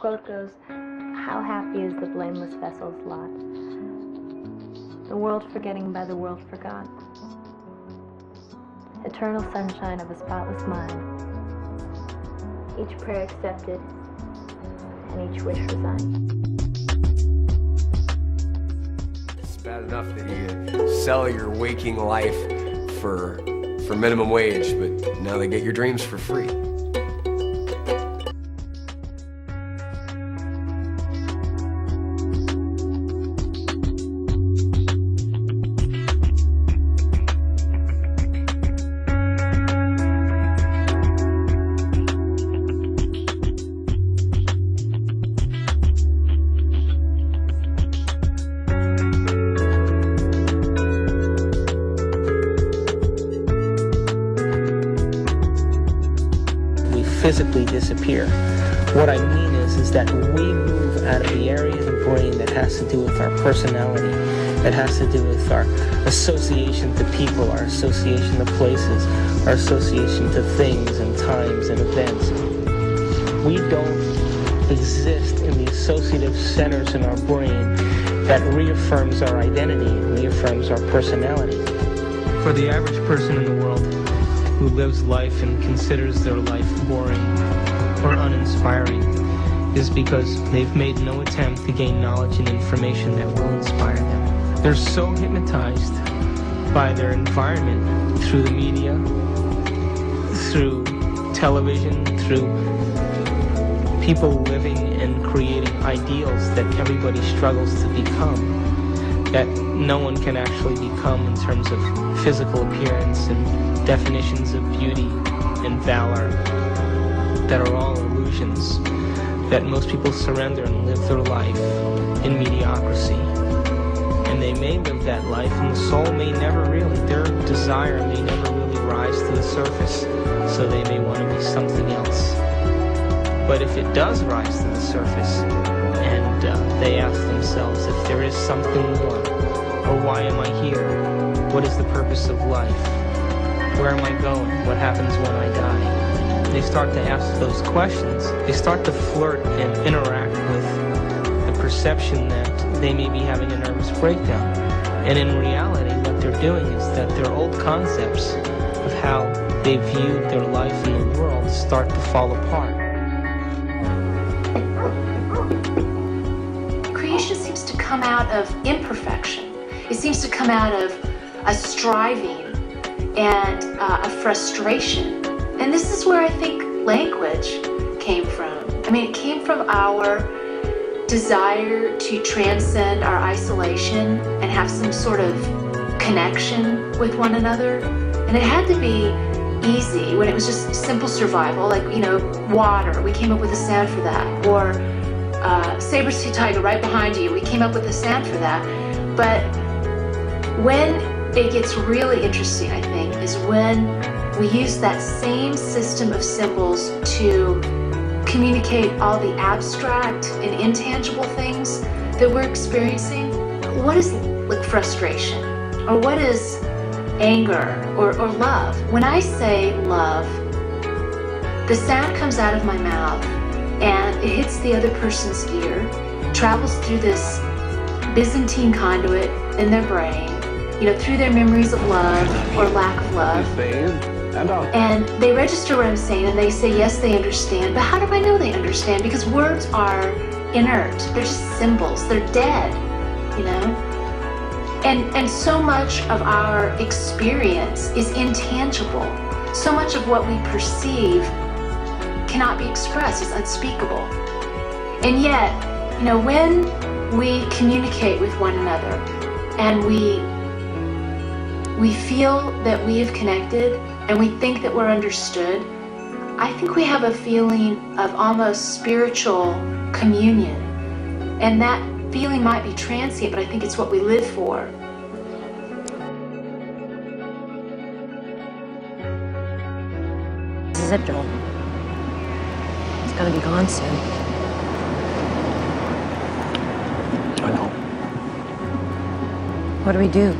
quote goes, "How happy is the blameless vessel's lot, the world forgetting by the world forgot, eternal sunshine of a spotless mind, each prayer accepted and each wish resigned." It's bad enough that you sell your waking life for minimum wage, but now they get your dreams for free. Physically disappear. What I mean is that we move out of the area of the brain that has to do with our personality, that has to do with our association to people, our association to places, our association to things and times and events. We don't exist in the associative centers in our brain that reaffirms our identity and reaffirms our personality. For the average person in the world who lives life and considers their life boring or uninspiring is because they've made no attempt to gain knowledge and information that will inspire them. They're so hypnotized by their environment through the media, through television, through people living and creating ideals that everybody struggles to become, that no one can actually become in terms of physical appearance and definitions of beauty and valor that are all illusions, that most people surrender and live their life in mediocrity. And they may live that life and the soul may never really, their desire may never really rise to the surface, so they may want to be something else. But if it does rise to the surface and they ask themselves if there is something more, or why am I here? What is the purpose of life? Where am I going? What happens when I die? They start to ask those questions. They start to flirt and interact with the perception that they may be having a nervous breakdown. And in reality, what they're doing is that their old concepts of how they viewed their life in the world start to fall apart. Creation seems to come out of imperfection. It seems to come out of a striving and a frustration. And this is where I think language came from. I mean, it came from our desire to transcend our isolation and have some sort of connection with one another. And it had to be easy when it was just simple survival, like, water. We came up with a sound for that. Or saber-tooth tiger right behind you. We came up with a sound for that. But when it gets really interesting, I think, is when we use that same system of symbols to communicate all the abstract and intangible things that we're experiencing. What is like frustration? Or what is anger or love? When I say love, the sound comes out of my mouth and it hits the other person's ear, travels through this Byzantine conduit in their brain, through their memories of love or lack of love. And they register what I'm saying and they say, yes, they understand. But how do I know they understand? Because words are inert. They're just symbols. They're dead, And so much of our experience is intangible. So much of what we perceive cannot be expressed. It's unspeakable. And yet, when we communicate with one another and we feel that we have connected and we think that we're understood, I think we have a feeling of almost spiritual communion. And that feeling might be transient, but I think it's what we live for. This is it, Joel. It's gonna be gone soon. I know. What do we do?